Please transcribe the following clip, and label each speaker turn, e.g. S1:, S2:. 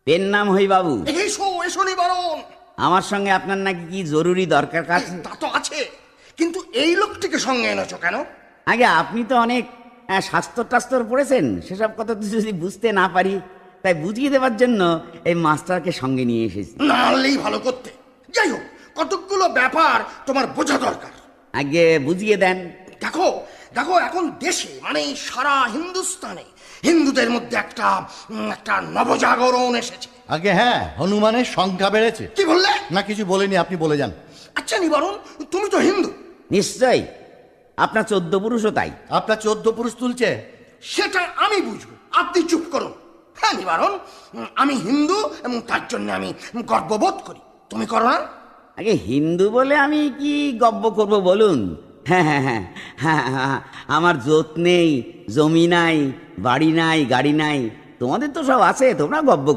S1: Pen নাম হই বাবু।
S2: এসো এসো নিবারণ।
S1: আমার সঙ্গে আপনার নাকি কি জরুরি দরকার কাজ?
S2: তা তো আছে, কিন্তু এই লোকটিকে সঙ্গে এনেছো কেন?
S1: আগে আপনি তো অনেক শাস্ত্র টাস্ত্র পড়েছেন, সেসব কথা তো যদি বুঝতে না পারি, তাই বুঝিয়ে দেওয়ার জন্য এই মাস্টারকে সঙ্গে নিয়ে এসেছি।
S2: না আনলেই ভালো করতে। যাই হোক, কতকগুলো ব্যাপার তোমার বোঝা দরকার।
S1: আগে বুঝিয়ে দেন।
S2: দেখো দেখো, এখন দেশে মানে সারা হিন্দুস্তানে হিন্দুদের মধ্যে একটা একটা নবজাগরণ এসেছে।
S3: আগে হ্যাঁ, হনুমানের সংখ্যা বেড়েছে।
S2: কি বললে?
S3: না কিছু বলিনি, আপনি বলে যান।
S2: আচ্ছা নিবারণ, তুমি তো হিন্দু।
S1: নিশ্চয়ই, আপনার 14 পুরুষও তাই।
S3: আপনার 14 পুরুষ তুলছে?
S2: সেটা আমি বুঝবো, আপনি চুপ করুন। হ্যাঁ নিবারণ, আমি হিন্দু এবং তার জন্য আমি গর্ববোধ করি। তুমি করো না?
S1: আগে হিন্দু বলে আমি কি গব্য করব বলুন? হ্যাঁ হ্যাঁ হ্যাঁ হ্যাঁ হ্যাঁ, আমার জোত নেই, জমি নাই, বাড়ি নাই, গাড়ি নাই, তোমাদের তো সব আছে, তোমরা গব্য